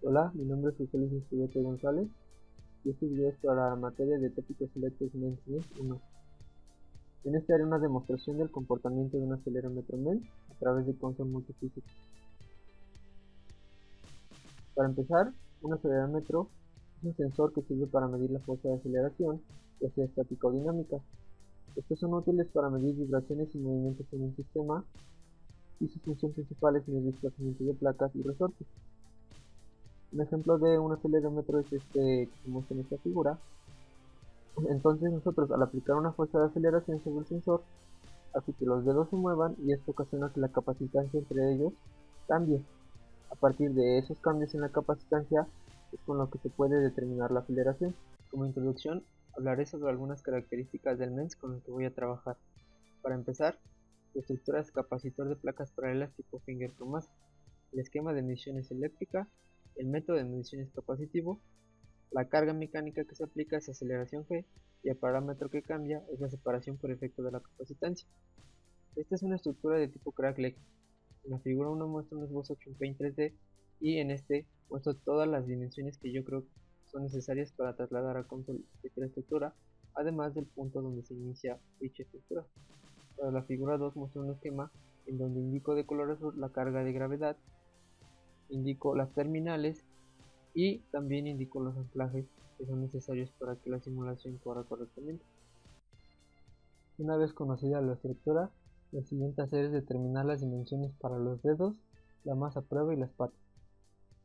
Hola, mi nombre es José Luis Estudiante González y este video es para la materia de tópicos selectos MENS 1. En este haré una demostración del comportamiento de un acelerómetro MENS a través de console multifísica. Para empezar, un acelerómetro es un sensor que sirve para medir la fuerza de aceleración, ya sea estática o dinámica. Estos son útiles para medir vibraciones y movimientos en un sistema y su función principal es medir desplazamiento de placas y resortes. Un ejemplo de un acelerómetro es este que se muestra en esta figura. Entonces nosotros al aplicar una fuerza de aceleración sobre el sensor, hace que los dedos se muevan y esto ocasiona que la capacitancia entre ellos cambie. A partir de esos cambios en la capacitancia es con lo que se puede determinar la aceleración. Como introducción, hablaré sobre algunas características del MENS con el que voy a trabajar. Para empezar, su estructura es capacitor de placas paralelas tipo finger con masa, el esquema de medición es eléctrica, el método de medición es capacitivo, la carga mecánica que se aplica es aceleración G y el parámetro que cambia es la separación por efecto de la capacitancia. Esta es una estructura de tipo Crack-Leck. En la figura 1 muestra un esbozo hecho en Paint 3D y en este muestro todas las dimensiones que yo creo son necesarias para trasladar a console esta estructura, además del punto donde se inicia dicha estructura. Para la figura 2 muestra un esquema en donde indico de color azul la carga de gravedad, indico las terminales y también indico los anclajes que son necesarios para que la simulación corra correctamente. Una vez conocida la estructura, lo siguiente a hacer es determinar las dimensiones para los dedos, la masa a prueba y las patas.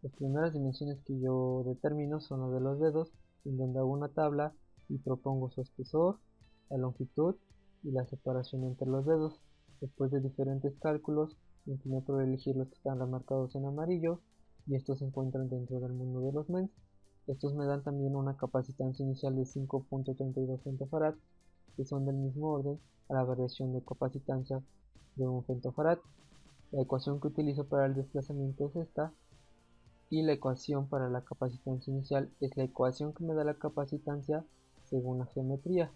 Las primeras dimensiones que yo determino son las de los dedos, en donde hago una tabla y propongo su espesor, la longitud y la separación entre los dedos. Después de diferentes cálculos, me incliné por elegir los que están remarcados en amarillo y estos se encuentran dentro del mundo de los MENS. Estos me dan también una capacitancia inicial de 5.32 femtofarad, que son del mismo orden a la variación de capacitancia de un femtofarad. La ecuación que utilizo para el desplazamiento es esta, y la ecuación para la capacitancia inicial es la ecuación que me da la capacitancia según la geometría.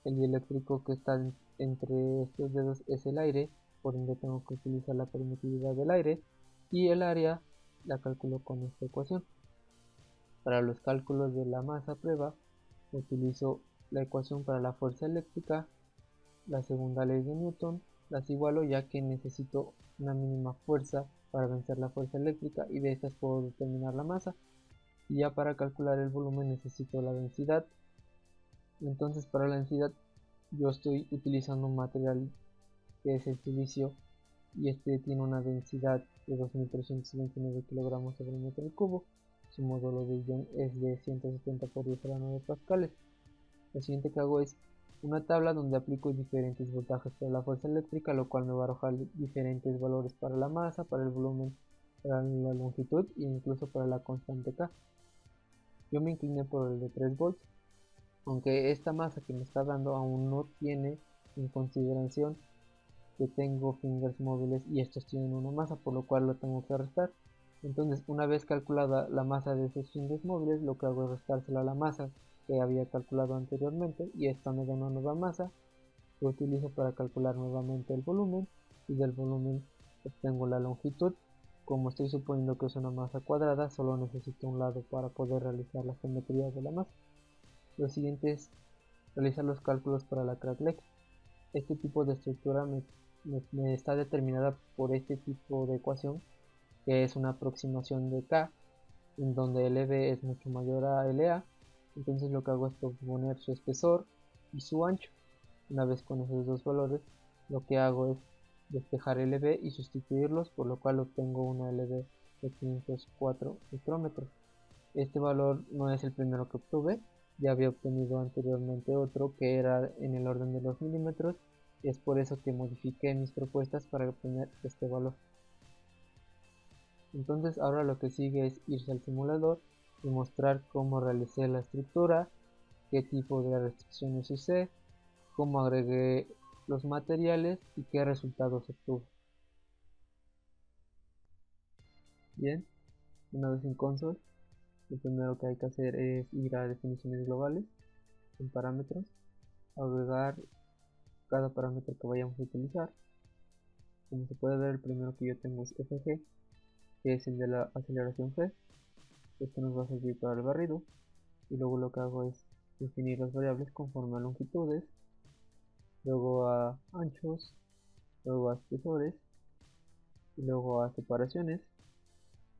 El dieléctrico que está entre estos dedos es el aire, por ende tengo que utilizar la permitividad del aire, y el área la calculo con esta ecuación. Para los cálculos de la masa a prueba, utilizo la ecuación para la fuerza eléctrica, la segunda ley de Newton, las igualo ya que necesito una mínima fuerza para vencer la fuerza eléctrica y de estas puedo determinar la masa. Y ya para calcular el volumen necesito la densidad. Entonces para la densidad yo estoy utilizando un material que es el silicio y este tiene una densidad de 2329 kilogramos sobre metro cubo. Su módulo de Young es de 170 por 10 a la 9 pascales. Lo siguiente que hago es una tabla donde aplico diferentes voltajes para la fuerza eléctrica, lo cual me va a arrojar diferentes valores para la masa, para el volumen, para la longitud e incluso para la constante K. Yo me incliné por el de 3 volts, aunque esta masa que me está dando aún no tiene en consideración que tengo fingers móviles y estos tienen una masa, por lo cual lo tengo que restar. Entonces, una vez calculada la masa de esos fingers móviles, lo que hago es restársela a la masa que había calculado anteriormente y esta me da una nueva masa que utilizo para calcular nuevamente el volumen, y del volumen obtengo la longitud. Como estoy suponiendo que es una masa cuadrada, solo necesito un lado para poder realizar la geometría de la masa. Lo siguiente es realizar los cálculos para la Crack-Leck. Este tipo de estructura me está determinada por este tipo de ecuación, que es una aproximación de K, en donde LB es mucho mayor a LA. Entonces lo que hago es proponer su espesor y su ancho. Una vez con esos dos valores, lo que hago es despejar LB y sustituirlos, por lo cual obtengo una LB de 504 micrómetros. Este valor no es el primero que obtuve, ya había obtenido anteriormente otro que era en el orden de los milímetros, y es por eso que modifiqué mis propuestas para obtener este valor. Entonces ahora lo que sigue es irse al simulador y mostrar cómo realicé la estructura, qué tipo de restricciones usé, cómo agregué los materiales y qué resultados obtuve. Bien, una vez en console, lo primero que hay que hacer es ir a definiciones globales, en parámetros, agregar cada parámetro que vayamos a utilizar. Como se puede ver, el primero que yo tengo es FG, que es el de la aceleración G. Esto nos va a servir para el barrido. Y luego lo que hago es definir las variables conforme a longitudes, luego a anchos, luego a espesores y luego a separaciones,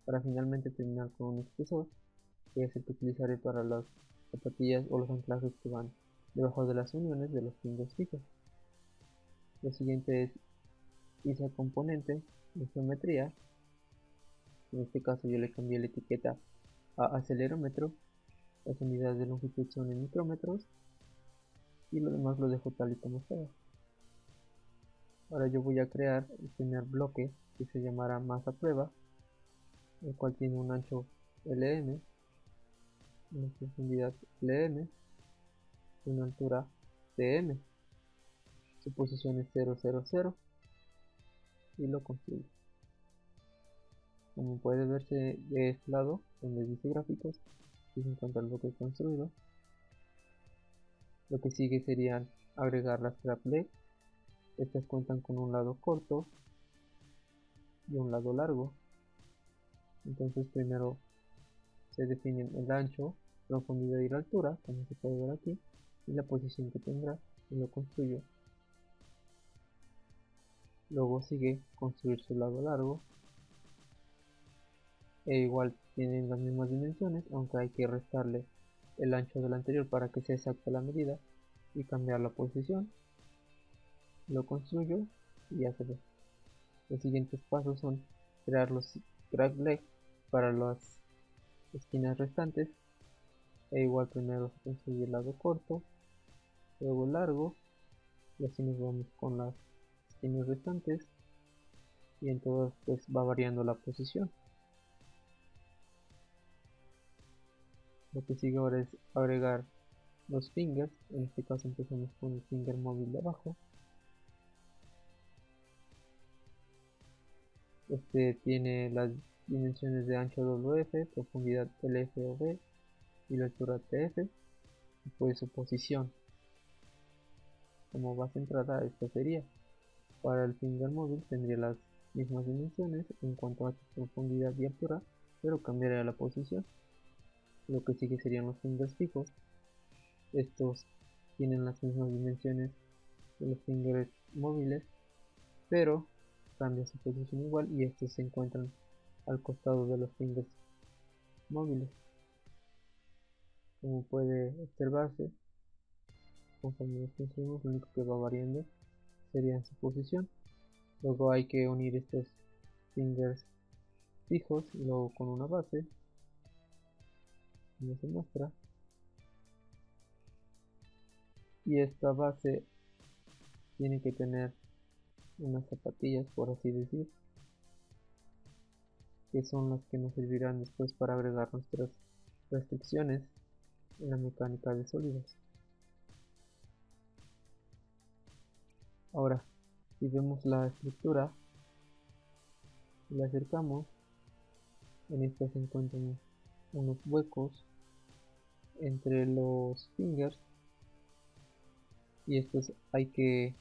para finalmente terminar con un espesor, que es el que utilizaré para las zapatillas o los anclajes que van debajo de las uniones de los fingers fijos. Lo siguiente es irse a componente de geometría. En este caso yo le cambié la etiqueta a acelerómetro. Las unidades de longitud son en micrómetros y lo demás lo dejo tal y como estaba. Ahora yo voy a crear el primer bloque, que se llamará masa prueba, el cual tiene un ancho LM, una profundidad LM y una altura TM. Su posición es 0, 0, 0 y lo construyo. Como puede verse de este lado, donde dice gráficos, aquí se encuentra el bloque construido. Lo que sigue serían agregar las scrap legs. Estas cuentan con un lado corto y un lado largo. Entonces primero se definen el ancho, profundidad y la altura, como se puede ver aquí, y la posición que tendrá, y lo construyo. Luego sigue construir su lado largo, e igual tienen las mismas dimensiones, aunque hay que restarle el ancho del anterior para que sea exacta la medida, y cambiar la posición. Lo construyo y ya se ve. Los siguientes pasos son crear los drag legs para las esquinas restantes, e igual primero se construye el lado corto, luego el largo, y así nos vamos con las esquinas restantes, y en todas pues va variando la posición. Lo que sigue ahora es agregar los fingers. En este caso empezamos con el finger móvil de abajo. Este tiene las dimensiones de ancho WF, profundidad LF o B y la altura TF, y pues su posición. Como base entrada esta sería. Para el finger móvil tendría las mismas dimensiones en cuanto a profundidad y altura, pero cambiaría la posición. Lo que sigue serían los fingers fijos. Estos tienen las mismas dimensiones de los fingers móviles, pero cambia su posición igual, y estos se encuentran al costado de los fingers móviles. Como puede observarse, conforme los construimos, lo único que va variando sería su posición. Luego hay que unir estos fingers fijos y luego con una base, como se muestra, y esta base tiene que tener unas zapatillas, por así decir, que son las que nos servirán después para agregar nuestras restricciones en la mecánica de sólidos. Ahora, si vemos la estructura y la acercamos, en esta se encuentran unos huecos entre los fingers, y estos hay que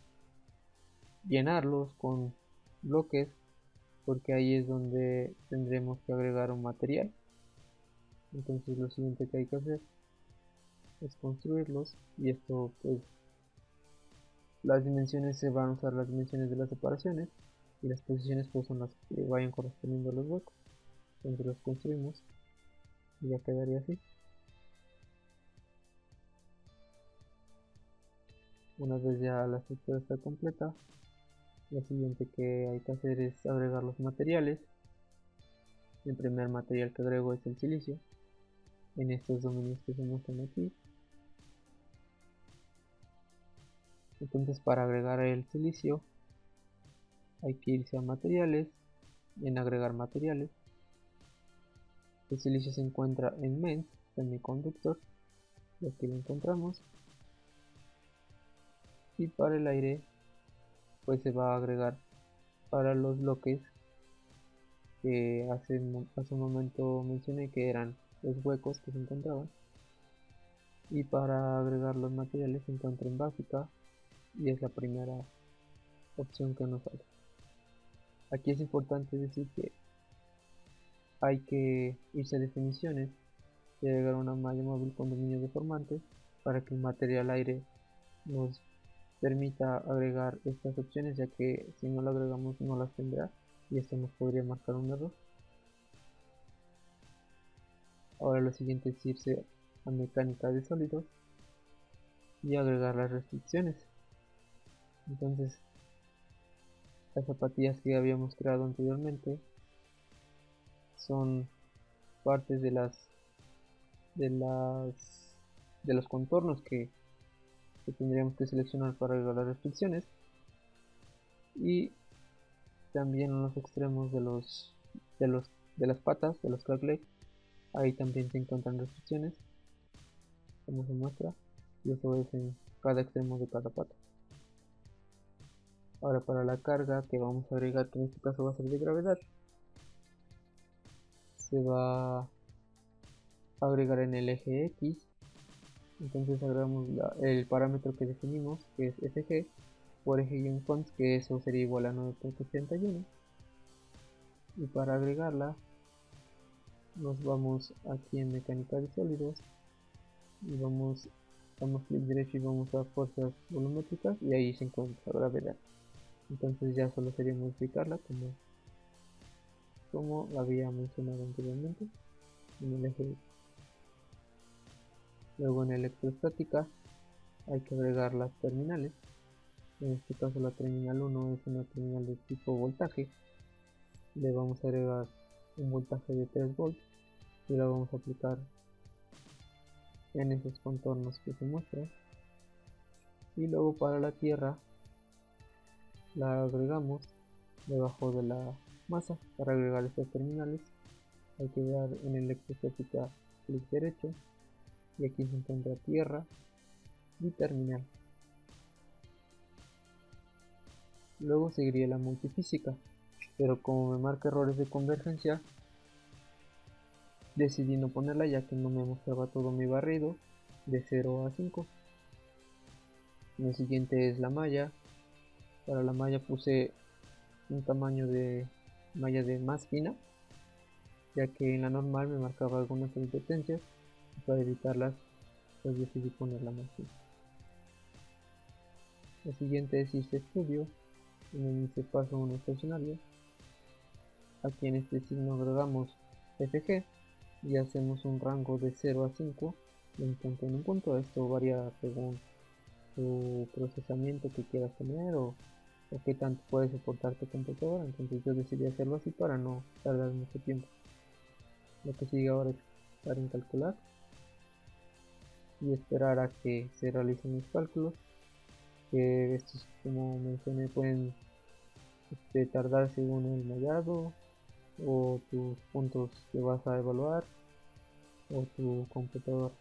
llenarlos con bloques, porque ahí es donde tendremos que agregar un material. Entonces lo siguiente que hay que hacer es construirlos, y esto pues las dimensiones se van a usar las dimensiones de las separaciones, y las posiciones pues son las que vayan correspondiendo a los huecos. Entonces los construimos y ya quedaría así. Una vez ya la estructura está completa, lo siguiente que hay que hacer es agregar los materiales. El primer material que agrego es el silicio, en estos dominios que se muestran aquí. Entonces para agregar el silicio hay que irse a materiales, en agregar materiales. El silicio se encuentra en MENS, semiconductor, y aquí lo encontramos. Y para el aire pues se va a agregar para los bloques que hace un momento mencioné que eran los huecos que se encontraban. Y para agregar los materiales se encuentra en básica, y es la primera opción que nos sale. Aquí es importante decir que hay que irse a definiciones y agregar una malla móvil con dominio deformante para que el material aire nos permita agregar estas opciones, ya que si no lo agregamos no las tendrá y esto nos podría marcar un error. Ahora lo siguiente es irse a mecánica de sólidos y agregar las restricciones. Entonces las zapatillas que habíamos creado anteriormente son partes de las de los contornos que tendríamos que seleccionar para agregar las restricciones, y también en los extremos de las patas de los crack leg, ahí también se encuentran restricciones como se muestra, y eso es en cada extremo de cada pata. Ahora para la carga que vamos a agregar, que en este caso va a ser de gravedad, se va a agregar en el eje X. Entonces agregamos el parámetro que definimos, que es fg, por eje-cons, que eso sería igual a 9.81. Y para agregarla nos vamos aquí en mecánica de sólidos y damos clic derecho y vamos a fuerzas volumétricas, y ahí se encuentra gravedad. Entonces ya solo sería modificarla como había mencionado anteriormente en el eje. Luego en electrostática hay que agregar las terminales. En este caso la terminal 1 es una terminal de tipo voltaje. Le vamos a agregar un voltaje de 3 volts y la vamos a aplicar en esos contornos que se muestran. Y luego para la tierra la agregamos debajo de la masa. Para agregar estas terminales hay que dar en electrostática clic derecho y aquí se encuentra tierra y terminal. Luego seguiría la multifísica, pero como me marca errores de convergencia decidí no ponerla, ya que no me mostraba todo mi barrido de 0 a 5. Lo siguiente es la malla. Para la malla puse un tamaño de malla de más fina, ya que en la normal me marcaba algunas advertencias, y para evitarlas pues decidí ponerla más fina. Lo siguiente es irse a estudio, en este paso un estacionario. Aquí en este signo agregamos fg y hacemos un rango de 0 a 5 de un punto en un punto. Esto varía según tu procesamiento que quieras tener o qué tanto puede soportar tu computadora. Entonces yo decidí hacerlo así para no tardar mucho tiempo. Lo que sigue ahora es dar en calcular y esperar a que se realicen los cálculos, que estos, como mencioné, pueden tardar según el mallado o tus puntos que vas a evaluar o tu computador.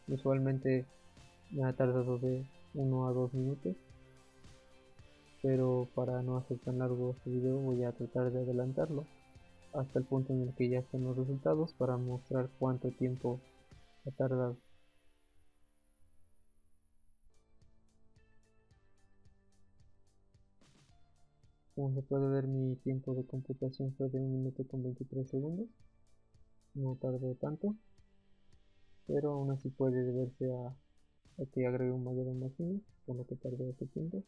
Usualmente me ha tardado de 1 a 2 minutos, pero para no hacer tan largo este video voy a tratar de adelantarlo hasta el punto en el que ya estén los resultados para mostrar cuánto tiempo ha tardado. Como se puede ver, mi tiempo de computación fue de 1 minuto con 23 segundos. No tardó tanto, pero aún así puede deberse a que agregue un mayor máquina, por lo que tardó ese tiempo.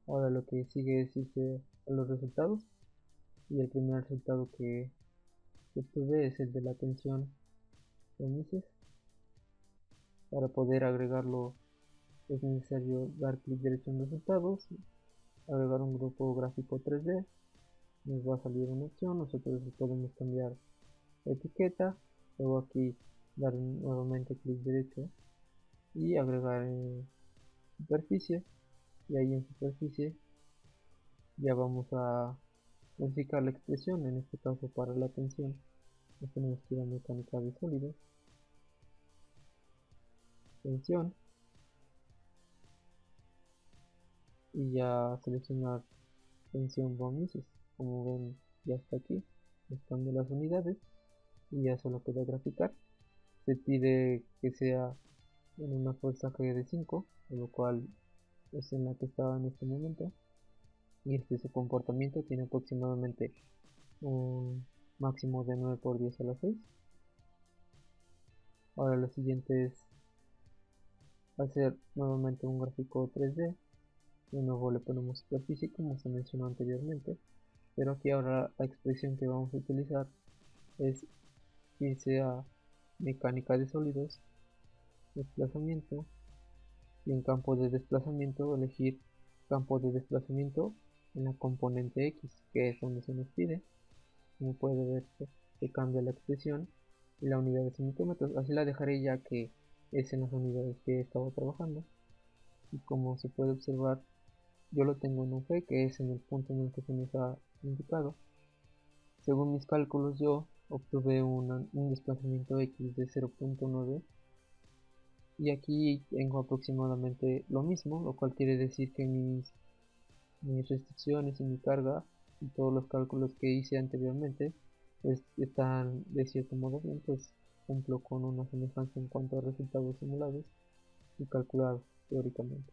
Ahora lo que sigue es irse a los resultados, y el primer resultado que obtuve es el de la tensión de Mises. Para poder agregarlo es necesario dar clic derecho en resultados, agregar un grupo gráfico 3D, nos va a salir una opción, nosotros podemos cambiar la etiqueta, luego aquí dar nuevamente clic derecho y agregar superficie, y ahí en superficie ya vamos a modificar la expresión. En este caso para la tensión nos tenemos que ir a mecánica de sólidos, tensión, y ya seleccionar tensión von Mises. Como ven, ya está aquí, buscando las unidades, y ya solo queda graficar. Se pide que sea en una fuerza G de 5, por lo cual es en la que estaba en este momento, y su comportamiento tiene aproximadamente un máximo de 9 por 10 a la 6. Ahora lo siguiente es hacer nuevamente un gráfico 3D. De nuevo le ponemos superficie como se mencionó anteriormente, pero aquí ahora la expresión que vamos a utilizar es irse a mecánica de sólidos, desplazamiento, y en campo de desplazamiento elegir campo de desplazamiento en la componente X, que es donde se nos pide. Como puede ver, se cambia la expresión y la unidad es en micrómetros. Así la dejaré ya que es en las unidades que he estado trabajando. Y como se puede observar, yo lo tengo en un G, que es en el punto en el que se nos ha indicado. Según mis cálculos, yo obtuve un desplazamiento X de 0.9 y aquí tengo aproximadamente lo mismo, lo cual quiere decir que mis restricciones y mi carga y todos los cálculos que hice anteriormente pues están de cierto modo bien, pues cumplo con una semejanza en cuanto a resultados simulados y calculados teóricamente.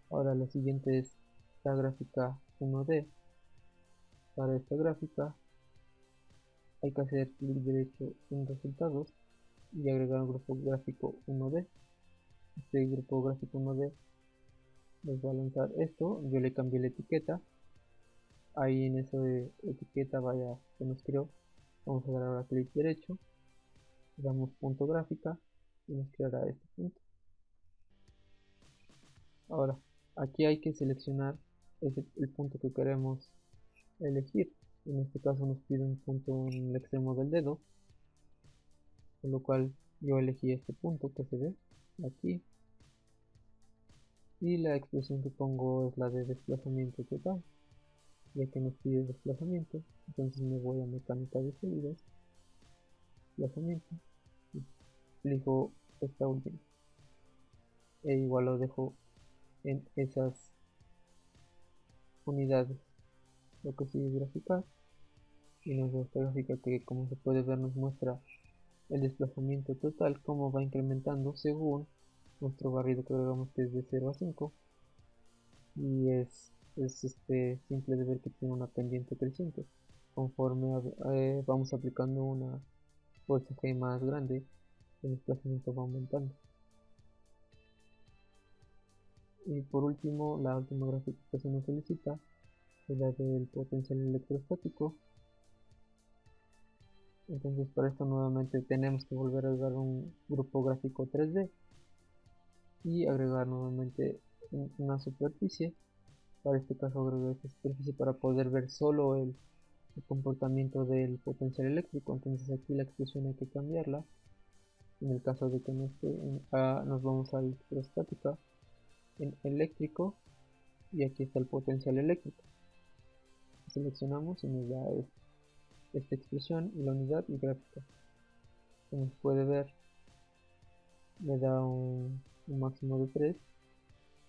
Ahora la siguiente es la gráfica 1D. Para esta gráfica hay que hacer clic derecho en resultados y agregar un grupo gráfico 1D. Este grupo gráfico 1D nos va a lanzar esto. Yo le cambié la etiqueta. Ahí en esa etiqueta vaya que nos creó, vamos a dar ahora clic derecho, damos punto gráfica y nos creará este punto. Ahora aquí hay que seleccionar el punto que queremos elegir. En este caso nos pide un punto en el extremo del dedo, con lo cual yo elegí este punto que se ve aquí, y la expresión que pongo es la de desplazamiento total, ya que nos pide desplazamiento. Entonces me voy a mecánica de sólidos, desplazamiento, y elijo esta última e igual lo dejo en esas unidades. Lo que sigue es graficar y nos da esta gráfica que, como se puede ver, nos muestra el desplazamiento total, cómo va incrementando según nuestro barrido que agregamos, que es de 0 a 5, y es simple de ver que tiene una pendiente creciente. Conforme vamos aplicando una fuerza G más grande, el desplazamiento va aumentando. Y por último, la última gráfica que se nos solicita es la del potencial electrostático. Entonces para esto nuevamente tenemos que volver a agregar un grupo gráfico 3D y agregar nuevamente una superficie. Para este caso agregar esta superficie para poder ver solo el comportamiento del potencial eléctrico. Entonces aquí la expresión hay que cambiarla. En el caso de que no esté en A, nos vamos a electrostática, en eléctrico, y aquí está el potencial eléctrico. Seleccionamos y nos da esta expresión y la unidad y gráfica. Como se puede ver, le da un máximo de 3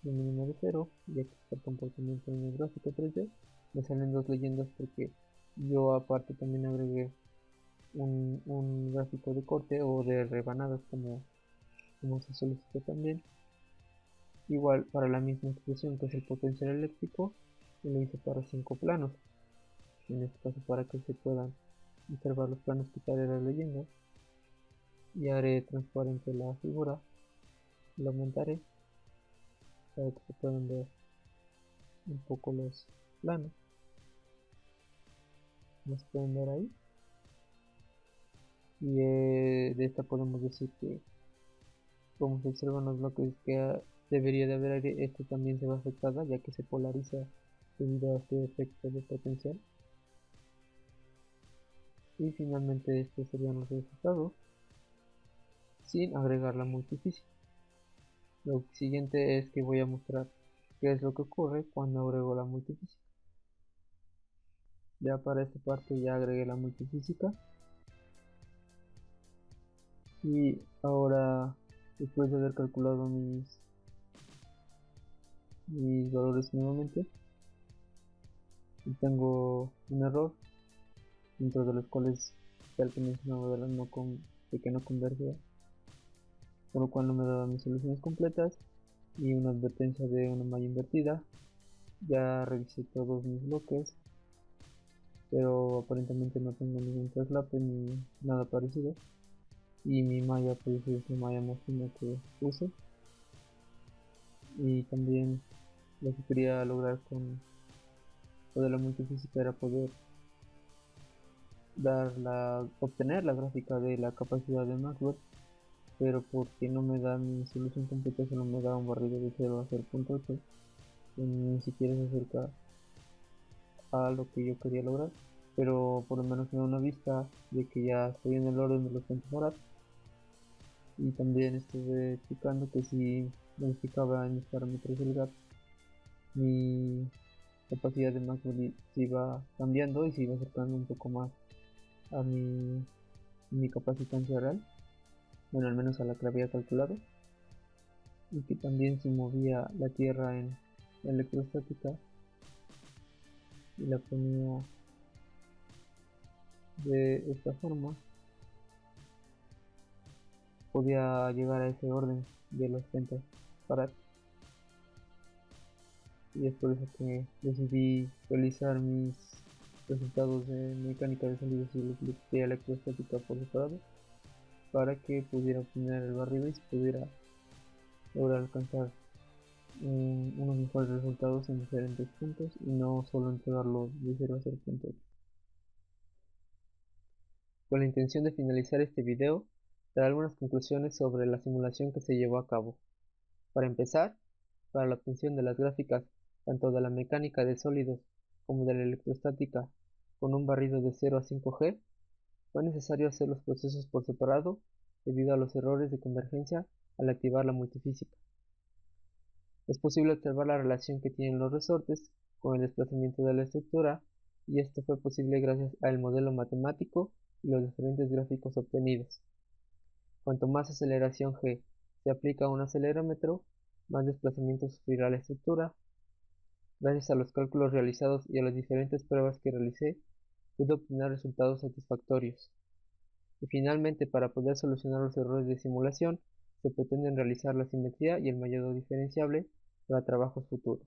y un mínimo de 0, y aquí está el comportamiento en el gráfico 3D. Me salen dos leyendas porque yo aparte también agregué un gráfico de corte o de rebanadas como se solicitó también. Igual para la misma expresión que es el potencial eléctrico, y lo hice para 5 planos. En este caso para que se puedan observar los planos, quitaré las leyendas y haré transparente la figura, lo aumentaré para que se puedan ver un poco los planos, como se pueden ver ahí. Y de esta podemos decir que, como se observan los bloques que debería de haber aire, este también se va afectada ya que se polariza debido a este efecto de potencial. Y finalmente estos serían los resultados sin agregar la multifísica. Lo siguiente es que voy a mostrar qué es lo que ocurre cuando agrego la multifísica. Ya para esta parte ya agregué la multifísica y ahora, después de haber calculado mis valores nuevamente, y tengo un error dentro de los cuales ya el que mencionaba de que no converge, por lo cual no me daba mis soluciones completas y una advertencia de una malla invertida. Ya revisé todos mis bloques pero aparentemente no tengo ningún traslape ni nada parecido. Y mi malla pues es la malla más fina que puse. Y también lo que quería lograr con lo de la multifísica era poder obtener la gráfica de la capacidad de Maxwell, pero porque no me da mi solución completa, solo me da un barrido de 0 a 0.8, que ni siquiera se acerca a lo que yo quería lograr, pero por lo menos me da una vista de que ya estoy en el orden de los horas. Y también estuve checando que si modificaba en mis parámetros del gap, mi capacidad de Maxwell se iba cambiando y se iba acercando un poco más a mi capacitancia real, bueno, al menos a la que había calculado, y que también si movía la Tierra en electrostática y la ponía de esta forma, podía llegar a ese orden de los centros para. Y es por eso que decidí realizar mis resultados de mecánica de sólidos y de electrostática por separado, para que pudiera obtener el barrido y se pudiera lograr alcanzar unos mejores resultados en diferentes puntos y no solo entregarlo de 0 a 0.8. Con la intención de finalizar este video, daré algunas conclusiones sobre la simulación que se llevó a cabo. Para empezar, para la obtención de las gráficas tanto de la mecánica de sólidos como de la electrostática con un barrido de 0 a 5G, fue necesario hacer los procesos por separado debido a los errores de convergencia al activar la multifísica. Es posible observar la relación que tienen los resortes con el desplazamiento de la estructura, y esto fue posible gracias al modelo matemático y los diferentes gráficos obtenidos. Cuanto más aceleración g se aplica a un acelerómetro, más desplazamiento sufrirá la estructura. Gracias a los cálculos realizados y a las diferentes pruebas que realicé, pude obtener resultados satisfactorios. Y finalmente, para poder solucionar los errores de simulación, se pretenden realizar la simetría y el mallado diferenciable para trabajos futuros.